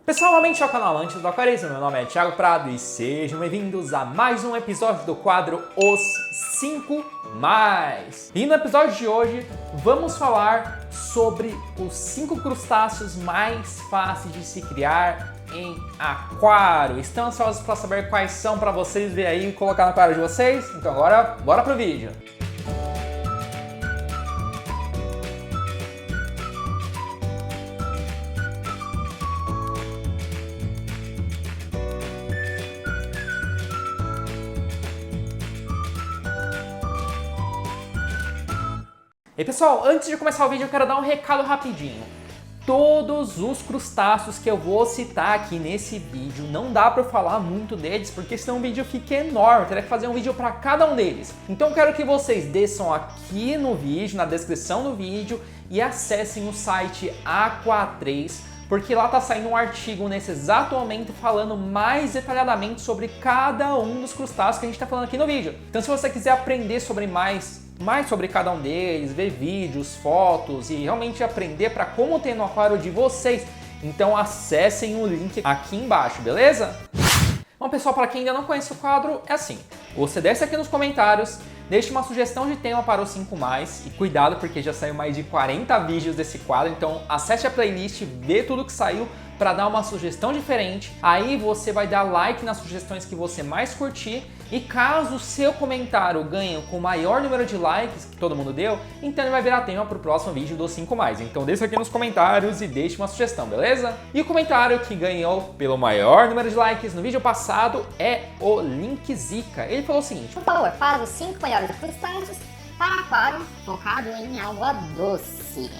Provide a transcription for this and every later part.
Pessoal, novamente ao canal Amantes do Aquarismo, meu nome é Thiago Prado e sejam bem-vindos a mais um episódio do quadro Os 5 Mais. E no episódio de hoje vamos falar sobre os 5 crustáceos mais fáceis de se criar em aquário. Estão ansiosos para saber quais são para vocês ver aí e colocar no aquário de vocês? Então agora bora pro vídeo. E pessoal, antes de começar o vídeo eu quero dar um recado rapidinho. Todos os crustáceos que eu vou citar aqui nesse vídeo, não dá para eu falar muito deles, porque senão o vídeo fica enorme, eu teria que fazer um vídeo para cada um deles. Então eu quero que vocês desçam aqui no vídeo, na descrição do vídeo, e acessem o site Aqua3, porque lá tá saindo um artigo nesse exato momento falando mais detalhadamente sobre cada um dos crustáceos que a gente tá falando aqui no vídeo. Então se você quiser aprender sobre mais sobre cada um deles, ver vídeos, fotos e realmente aprender para como ter no aquário de vocês, então acessem o link aqui embaixo, beleza? Bom pessoal, para quem ainda não conhece o quadro, é assim, você desce aqui nos comentários, deixe uma sugestão de tema para os 5 mais e cuidado porque já saiu mais de 40 vídeos desse quadro, então acesse a playlist, vê tudo que saiu para dar uma sugestão diferente, aí você vai dar like nas sugestões que você mais curtir e caso o seu comentário ganhe com o maior número de likes que todo mundo deu, então ele vai virar tema para o próximo vídeo dos 5 mais. Então deixa aqui nos comentários e deixe uma sugestão, beleza? E o comentário que ganhou pelo maior número de likes no vídeo passado é o Link Zica. Ele falou o seguinte: por favor, faz os 5 melhores crustáceos para aquário focado em água doce.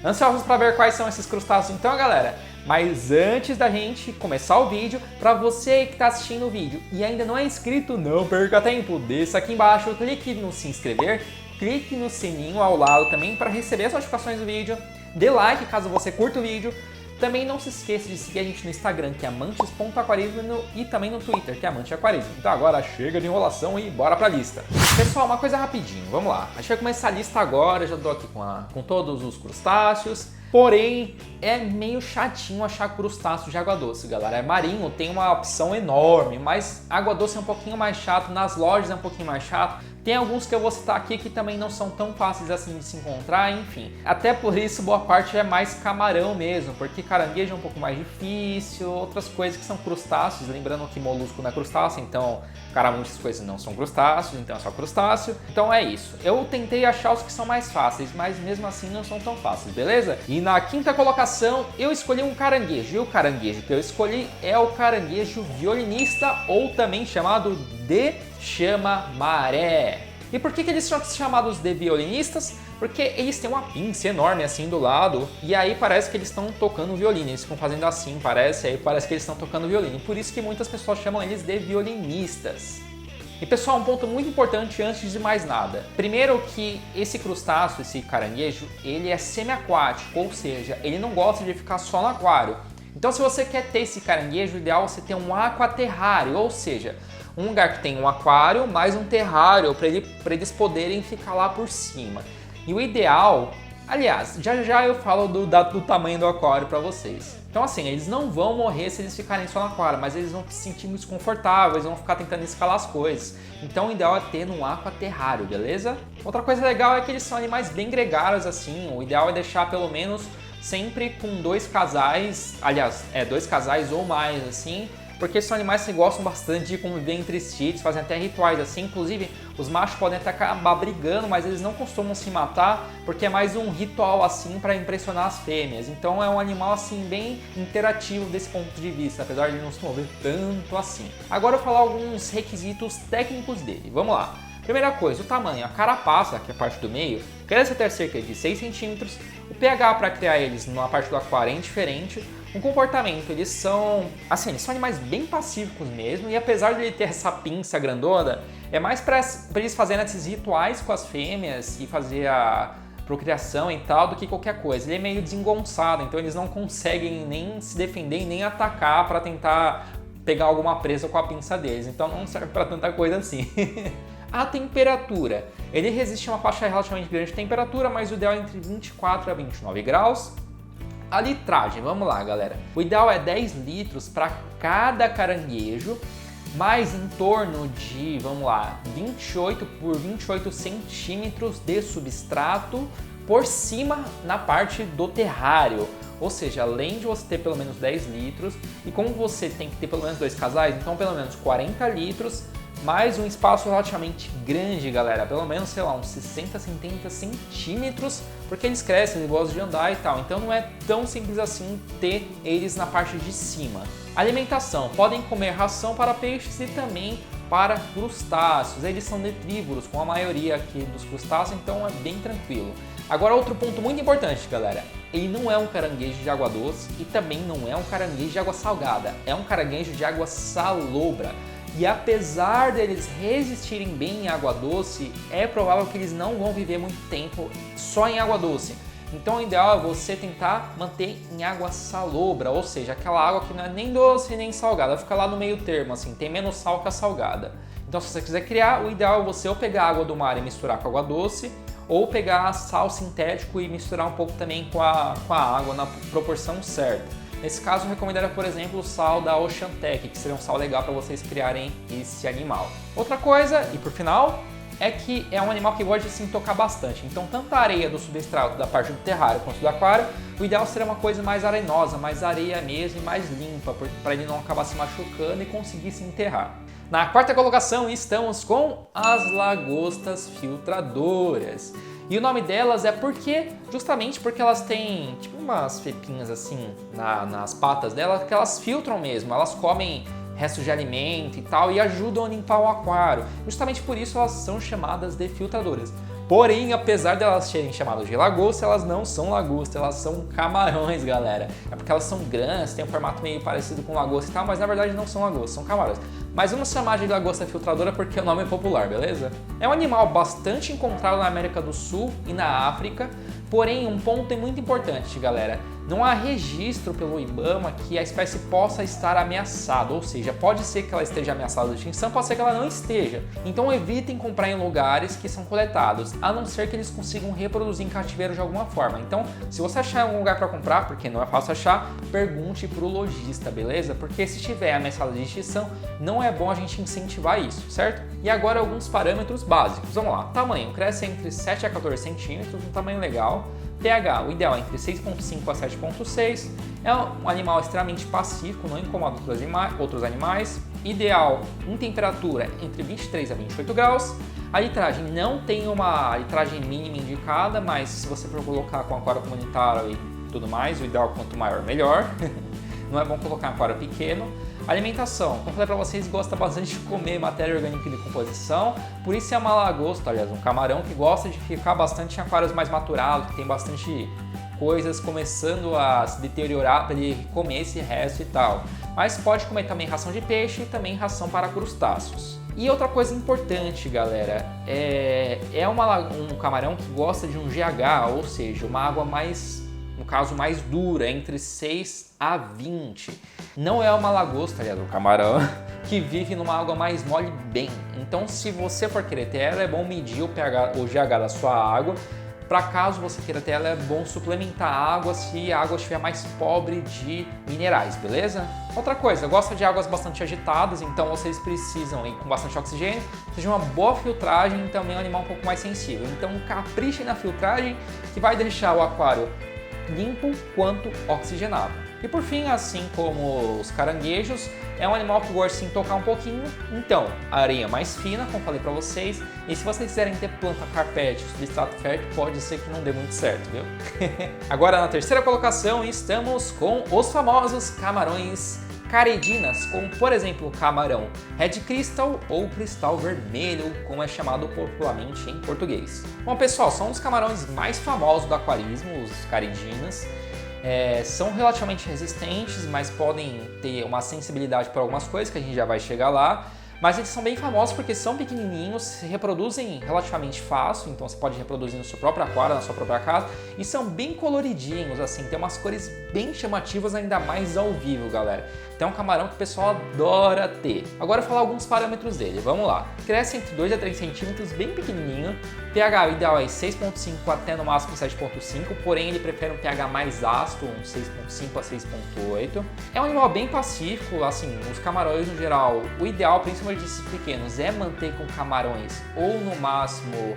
Ansiosos para ver quais são esses crustáceos então, galera? Mas antes da gente começar o vídeo, para você que está assistindo o vídeo e ainda não é inscrito, não perca tempo, desça aqui embaixo, clique no se inscrever, clique no sininho ao lado também para receber as notificações do vídeo, dê like caso você curta o vídeo. Também não se esqueça de seguir a gente no Instagram, que é amantes.aquarismo, e também no Twitter, que é amanteaquarismo. Então agora chega de enrolação e bora pra lista. Pessoal, uma coisa rapidinho, vamos lá. A gente vai começar a lista agora, já tô aqui com todos os crustáceos. Porém, é meio chatinho achar crustáceo de água doce, galera. Marinho tem uma opção enorme, mas água doce é um pouquinho mais chato, nas lojas é um pouquinho mais chato. Tem alguns que eu vou citar aqui que também não são tão fáceis assim de se encontrar, enfim. Até por isso, boa parte é mais camarão mesmo, porque caranguejo é um pouco mais difícil, outras coisas que são crustáceos, lembrando que molusco não é crustáceo, então, cara, muitas coisas não são crustáceos, então é só crustáceo. Então é isso. Eu tentei achar os que são mais fáceis, mas mesmo assim não são tão fáceis, beleza? E na quinta colocação, eu escolhi um caranguejo, e o caranguejo que eu escolhi é o caranguejo violinista, ou também chamado de chama-maré. E por que eles são chamados de violinistas? Porque eles têm uma pinça enorme assim do lado e aí parece que eles estão tocando violino, eles ficam fazendo assim, aí parece que eles estão tocando violino. Por isso que muitas pessoas chamam eles de violinistas. E pessoal, um ponto muito importante antes de mais nada. Primeiro que esse crustáceo, esse caranguejo, ele é semi-aquático, ou seja, ele não gosta de ficar só no aquário. Então se você quer ter esse caranguejo, o ideal é você ter um aquaterrário, ou seja, um lugar que tem um aquário mais um terrário para eles poderem ficar lá por cima. E o ideal, aliás, já eu falo do tamanho do aquário para vocês. Então assim, eles não vão morrer se eles ficarem só no aquário, mas eles vão se sentir desconfortáveis, vão ficar tentando escalar as coisas. Então o ideal é ter um aquaterrário, beleza? Outra coisa legal é que eles são animais bem gregários assim, o ideal é deixar pelo menos sempre com 2 casais, aliás, 2 casais ou mais assim, porque são animais que gostam bastante de conviver entre si, eles fazem até rituais assim, inclusive os machos podem até acabar brigando, mas eles não costumam se matar, porque é mais um ritual assim para impressionar as fêmeas. Então é um animal assim bem interativo desse ponto de vista, apesar de não se mover tanto assim. Agora eu vou falar alguns requisitos técnicos dele, vamos lá. Primeira coisa, o tamanho, a carapaça, que é a parte do meio, cresce ter cerca de 6 centímetros, o pH para criar eles numa parte do aquário é indiferente. O comportamento, eles são animais bem pacíficos mesmo, e apesar de ele ter essa pinça grandona, é mais para eles fazerem esses rituais com as fêmeas e fazer a procriação e tal do que qualquer coisa. Ele é meio desengonçado, então eles não conseguem nem se defender e nem atacar para tentar pegar alguma presa com a pinça deles, então não serve para tanta coisa assim. A temperatura, ele resiste a uma faixa relativamente grande de temperatura, mas o ideal é entre 24 a 29 graus. A litragem, vamos lá, galera. O ideal é 10 litros para cada caranguejo, mais em torno de, vamos lá, 28 por 28 centímetros de substrato por cima na parte do terrário. Ou seja, além de você ter pelo menos 10 litros, e como você tem que ter pelo menos 2 casais, então pelo menos 40 litros, mais um espaço relativamente grande, galera, pelo menos, sei lá, uns 60, 70 centímetros, porque eles crescem, eles gostam de andar e tal, então não é tão simples assim ter eles na parte de cima. Alimentação, podem comer ração para peixes e também para crustáceos, eles são detrívoros, com a maioria aqui dos crustáceos, então é bem tranquilo. Agora outro ponto muito importante, galera, ele não é um caranguejo de água doce e também não é um caranguejo de água salgada, é um caranguejo de água salobra. E apesar deles resistirem bem em água doce, é provável que eles não vão viver muito tempo só em água doce. Então o ideal é você tentar manter em água salobra, ou seja, aquela água que não é nem doce nem salgada, fica lá no meio termo, assim, tem menos sal que a salgada. Então se você quiser criar, o ideal é você ou pegar a água do mar e misturar com água doce, ou pegar sal sintético e misturar um pouco também com a água na proporção certa. Nesse caso, eu recomendaria, por exemplo, o sal da Oceantec, que seria um sal legal para vocês criarem esse animal. Outra coisa, e por final, é que é um animal que gosta de se intocar bastante. Então, tanto a areia do substrato da parte do terrário quanto do aquário, o ideal seria uma coisa mais arenosa, mais areia mesmo e mais limpa, para ele não acabar se machucando e conseguir se enterrar. Na quarta colocação, estamos com as lagostas filtradoras. E o nome delas é justamente porque elas têm tipo umas fepinhas assim nas patas delas que elas filtram mesmo, elas comem restos de alimento e tal e ajudam a limpar o aquário. Justamente por isso elas são chamadas de filtradoras. Porém, apesar de elas serem chamadas de lagosta, elas não são lagosta, elas são camarões, galera. É porque elas são grandes, têm um formato meio parecido com lagosta e tal, mas na verdade não são lagostas, são camarões. Mas vamos chamar de lagosta filtradora porque o nome é popular, beleza? É um animal bastante encontrado na América do Sul e na África, porém um ponto é muito importante, galera. Não há registro pelo IBAMA que a espécie possa estar ameaçada, ou seja, pode ser que ela esteja ameaçada de extinção, pode ser que ela não esteja. Então evitem comprar em lugares que são coletados, a não ser que eles consigam reproduzir em cativeiro de alguma forma. Então, se você achar algum lugar para comprar, porque não é fácil achar, pergunte para o lojista, beleza? Porque se estiver ameaçada de extinção, não é bom a gente incentivar isso, certo? E agora alguns parâmetros básicos. Vamos lá. Tamanho, cresce entre 7 a 14 centímetros, um tamanho legal. pH, o ideal é entre 6,5 a 7,6. É um animal extremamente pacífico, não incomoda outros animais. Ideal em temperatura entre 23 a 28 graus. A litragem não tem uma litragem mínima indicada, mas se você for colocar com aquário comunitário e tudo mais, o ideal quanto maior melhor. Não é bom colocar em aquário pequeno. Alimentação, como eu falei para vocês, gosta bastante de comer matéria orgânica de decomposição, por isso é uma lagosta, aliás, um camarão que gosta de ficar bastante em aquários mais maturados, que tem bastante coisas começando a se deteriorar para ele comer esse resto e tal. Mas pode comer também ração de peixe e também ração para crustáceos. E outra coisa importante, galera, é um camarão que gosta de um GH, ou seja, uma água mais, no caso, mais dura, entre 6 a 20. Não é uma lagosta, aliás, um camarão, que vive numa água mais mole bem. Então, se você for querer ter ela, é bom medir o pH, o GH da sua água. Para caso você queira ter ela, é bom suplementar a água se a água estiver mais pobre de minerais, beleza? Outra coisa, gosta de águas bastante agitadas, então vocês precisam ir com bastante oxigênio, seja uma boa filtragem e também um animal um pouco mais sensível. Então caprichem na filtragem que vai deixar o aquário limpo quanto oxigenado. E por fim, assim como os caranguejos, é um animal que gosta de se intocar um pouquinho, então a areia mais fina, como falei para vocês, e se vocês quiserem ter planta carpete, substrato fértil, pode ser que não dê muito certo, viu? Agora na terceira colocação estamos com os famosos camarões caredinas, como por exemplo o camarão Red Crystal ou cristal vermelho, como é chamado popularmente em português. Bom pessoal, são os camarões mais famosos do aquarismo, os caredinas. São relativamente resistentes, mas podem ter uma sensibilidade para algumas coisas que a gente já vai chegar lá. Mas eles são bem famosos porque são pequenininhos, se reproduzem relativamente fácil, então você pode reproduzir no seu próprio aquário, na sua própria casa, e são bem coloridinhos, assim, tem umas cores bem chamativas, ainda mais ao vivo, galera. Então é um camarão que o pessoal adora ter. Agora eu vou falar alguns parâmetros dele, vamos lá. Cresce entre 2 a 3 centímetros, bem pequenininho. pH ideal é 6,5 até no máximo 7,5, porém ele prefere um pH mais ácido, um 6,5 a 6,8. É um animal bem pacífico, assim, os camarões no geral, o ideal, principalmente desses pequenos, é manter com camarões ou no máximo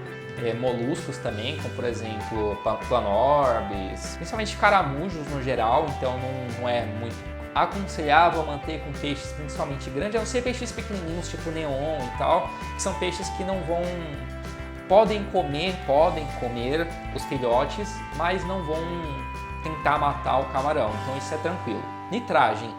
moluscos também, como por exemplo planorbes, principalmente caramujos no geral, então não é muito aconselhável manter com peixes principalmente grandes, a não ser peixes pequenininhos tipo neon e tal, que são peixes que não vão... podem comer os filhotes, mas não vão tentar matar o camarão, então isso é tranquilo. Nitragem.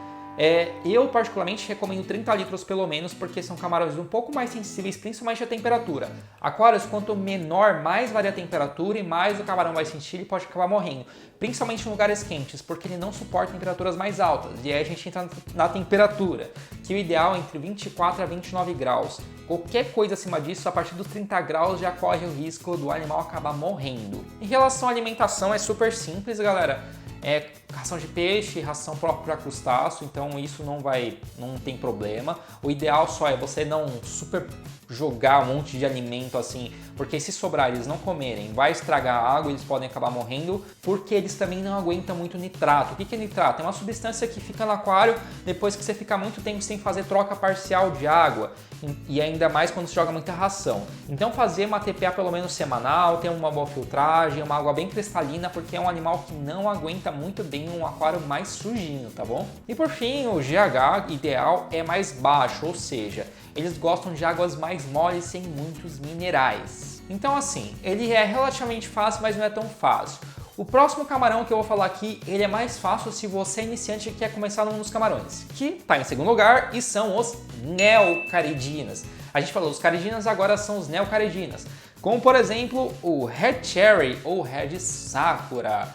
Eu particularmente recomendo 30 litros pelo menos, porque são camarões um pouco mais sensíveis, principalmente à temperatura. Aquários, quanto menor, mais varia a temperatura e mais o camarão vai sentir e pode acabar morrendo. Principalmente em lugares quentes, porque ele não suporta temperaturas mais altas. E aí a gente entra na temperatura, que o ideal é entre 24 a 29 graus. Qualquer coisa acima disso, a partir dos 30 graus, já corre o risco do animal acabar morrendo. Em relação à alimentação, é super simples, galera. Ração de peixe, ração própria para crustáceo, então isso não tem problema. O ideal só é você não super jogar um monte de alimento assim, porque se sobrar eles não comerem, vai estragar a água, eles podem acabar morrendo, porque eles também não aguentam muito nitrato. O que é nitrato? É uma substância que fica no aquário depois que você fica muito tempo sem fazer troca parcial de água, e ainda mais quando se joga muita ração. Então fazer uma TPA pelo menos semanal, ter uma boa filtragem, uma água bem cristalina, porque é um animal que não aguenta muito bem um aquário mais sujinho, tá bom? E por fim, o GH ideal é mais baixo, ou seja, eles gostam de águas mais moles sem muitos minerais. Então assim, ele é relativamente fácil, mas não é tão fácil. O próximo camarão que eu vou falar aqui, ele é mais fácil se você é iniciante e quer começar num dos camarões, que está em segundo lugar e são os neocaridinas. A gente falou, os caridinas agora são os neocaridinas, como por exemplo o Red Cherry ou Red Sakura.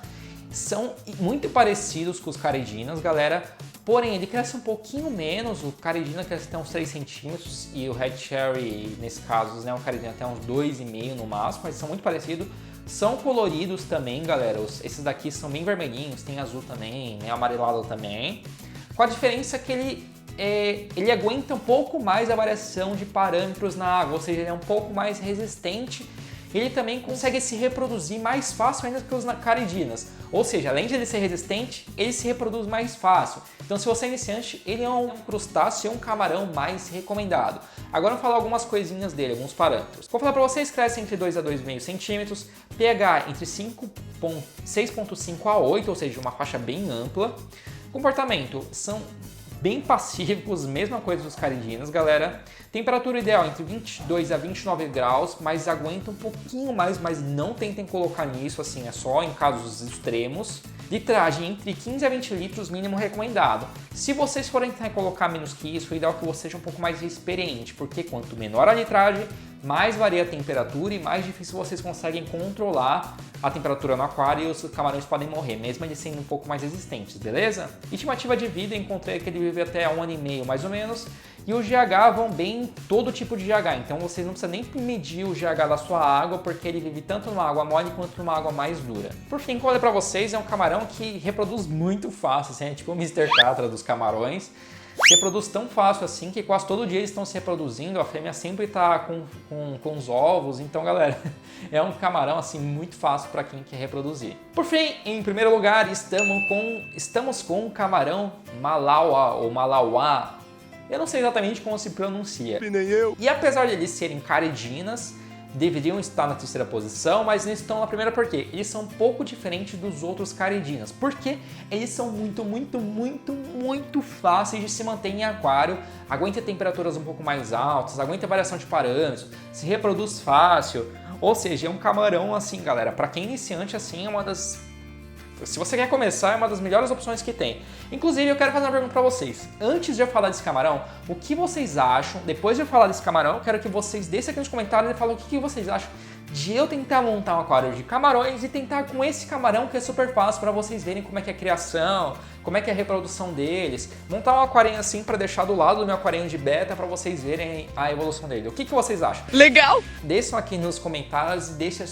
São muito parecidos com os caridinas, galera, porém ele cresce um pouquinho menos, o caridina cresce até uns 3 centímetros e o Red Cherry, nesse caso, os neocaridinas até uns 2,5 no máximo, mas são muito parecidos. São coloridos também, galera, esses daqui são bem vermelhinhos, tem azul também, meio amarelado também, com a diferença que ele aguenta um pouco mais a variação de parâmetros na água, ou seja, ele é um pouco mais resistente. Ele também consegue se reproduzir mais fácil ainda que os caridinas. Ou seja, além de ele ser resistente, ele se reproduz mais fácil. Então, se você é iniciante, ele é um crustáceo, um camarão mais recomendado. Agora eu vou falar algumas coisinhas dele, alguns parâmetros. Vou falar para vocês, cresce entre 2 a 2,5 centímetros, pH entre 6,5 a 8, ou seja, uma faixa bem ampla. Comportamento, são bem pacíficos, mesma coisa dos caridinas, galera. Temperatura ideal entre 22 a 29 graus, mas aguenta um pouquinho mais, mas não tentem colocar nisso, assim, é só em casos extremos. Litragem entre 15 a 20 litros, mínimo recomendado. Se vocês forem tentar colocar menos que isso, o ideal é que você seja um pouco mais experiente, porque quanto menor a litragem, mais varia a temperatura e mais difícil vocês conseguem controlar a temperatura no aquário e os camarões podem morrer, mesmo eles sendo um pouco mais resistentes, beleza? Estimativa de vida, encontrei que ele vive até 1 ano e meio mais ou menos, e o GH vão bem em todo tipo de GH, então vocês não precisam nem medir o GH da sua água, porque ele vive tanto numa água mole quanto numa água mais dura. Por fim, como eu falei pra vocês, é um camarão que reproduz muito fácil, assim, é tipo o Mr. Catra dos camarões. Se reproduz tão fácil assim que quase todo dia eles estão se reproduzindo, a fêmea sempre está com os ovos, então galera, é um camarão assim muito fácil para quem quer reproduzir. Por fim, em primeiro lugar, estamos com o camarão Malawa ou Malawa. Eu não sei exatamente como se pronuncia. Nem eu. E apesar de eles serem caridinas, deveriam estar na terceira posição, mas não estão na primeira porque eles são um pouco diferentes dos outros caridinas, porque eles são muito fáceis de se manter em aquário, aguenta temperaturas um pouco mais altas, aguenta variação de parâmetros, se reproduz fácil, ou seja, é um camarão assim, galera, para quem é iniciante assim é uma das... Se você quer começar, é uma das melhores opções que tem. Inclusive, eu quero fazer uma pergunta para vocês. Antes de eu falar desse camarão, o que vocês acham? Depois de eu falar desse camarão, eu quero que vocês deixem aqui nos comentários e falem o que vocês acham de eu tentar montar um aquário de camarões e tentar com esse camarão que é super fácil para vocês verem como é que é a criação, como é que é a reprodução deles. Montar um aquarinho assim para deixar do lado do meu aquarinho de beta para vocês verem a evolução dele. O que vocês acham? Legal! Deixam aqui nos comentários e deixem a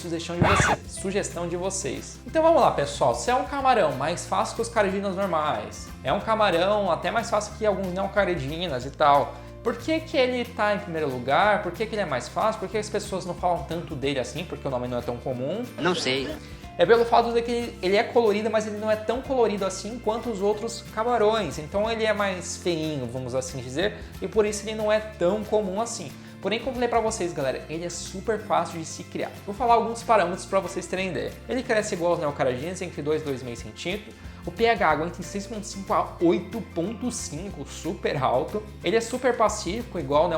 sugestão de vocês. Então vamos lá, pessoal. Se é um camarão mais fácil que os caridinas normais, é um camarão até mais fácil que alguns não caridinas e tal, por que que ele tá em primeiro lugar? Por que que ele é mais fácil? Por que as pessoas não falam tanto dele assim? Porque o nome não é tão comum. Não sei. É pelo fato de que ele é colorido, mas ele não é tão colorido assim quanto os outros camarões. Então ele é mais feinho, vamos assim dizer, e por isso ele não é tão comum assim. Porém, como eu falei pra vocês, galera, ele é super fácil de se criar. Vou falar alguns parâmetros para vocês terem ideia. Ele cresce igual aos neocaradinas, entre 2 e 2,5 centímetros. O pH aguenta em 6,5 a 8,5, super alto. Ele é super pacífico, igual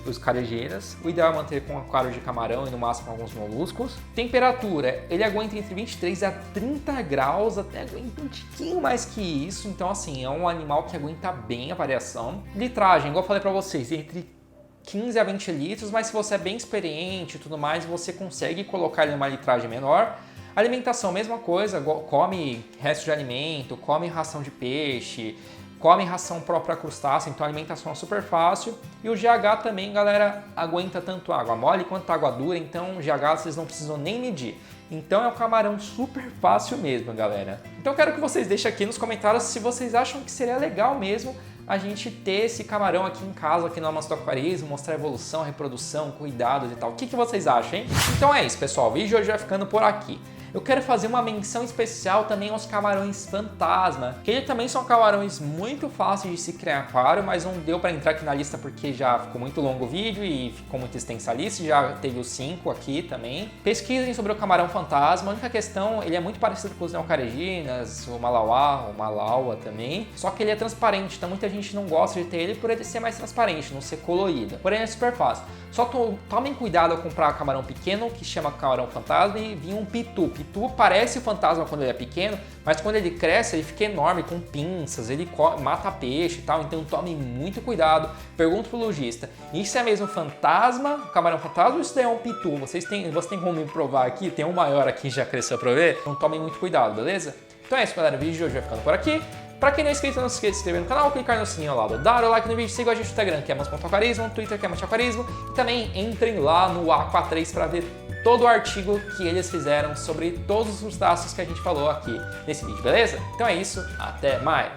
os caridinas. O ideal é manter com aquário de camarão e no máximo alguns moluscos. Temperatura, ele aguenta entre 23 a 30 graus, até aguenta um tiquinho mais que isso. Então, assim, é um animal que aguenta bem a variação. Litragem, igual eu falei pra vocês, entre 15 a 20 litros, mas se você é bem experiente e tudo mais, você consegue colocar ele numa litragem menor. Alimentação, mesma coisa, come resto de alimento, come ração de peixe, come ração própria crustácea, então a alimentação é super fácil. E o GH também, galera, aguenta tanto água mole quanto água dura, então o GH vocês não precisam nem medir. Então é um camarão super fácil mesmo, galera. Então eu quero que vocês deixem aqui nos comentários se vocês acham que seria legal mesmo a gente ter esse camarão aqui em casa, aqui no Almoço do Aquarismo, mostrar a evolução, reprodução, cuidados e tal. O que vocês acham, hein? Então é isso, pessoal. O vídeo hoje vai ficando por aqui. Eu quero fazer uma menção especial também aos camarões fantasma, que eles também são camarões muito fáceis de se criar em aquário, mas não deu para entrar aqui na lista porque já ficou muito longo o vídeo e ficou muito extensa a lista, já teve os 5 aqui também. Pesquisem sobre o camarão fantasma, a única questão, ele é muito parecido com os neocaradinas, o malauá, o malaua também, só que ele é transparente, então muita gente não gosta de ter ele por ele ser mais transparente, não ser colorido, porém é super fácil. Só tomem cuidado ao comprar camarão pequeno, que chama camarão fantasma, e vir um pitu. Pitu parece o fantasma quando ele é pequeno, mas quando ele cresce, ele fica enorme, com pinças, ele mata peixe e tal, então tomem muito cuidado. Pergunta pro lojista, isso é mesmo fantasma, camarão fantasma, ou isso daí é um pitu? Você tem como me provar aqui? Tem um maior aqui, já cresceu pra ver? Então tomem muito cuidado, beleza? Então é isso, galera, o vídeo de hoje vai ficando por aqui. Pra quem não é inscrito, não se esqueça de se inscrever no canal, clicar no sininho ao lado, dar o like no vídeo, siga a gente no Instagram, que é amos.aquarismo, no Twitter, que é @aquarismo, e também entrem lá no Aqua3 para ver todo o artigo que eles fizeram sobre todos os crustáceos que a gente falou aqui nesse vídeo, beleza? Então é isso, até mais!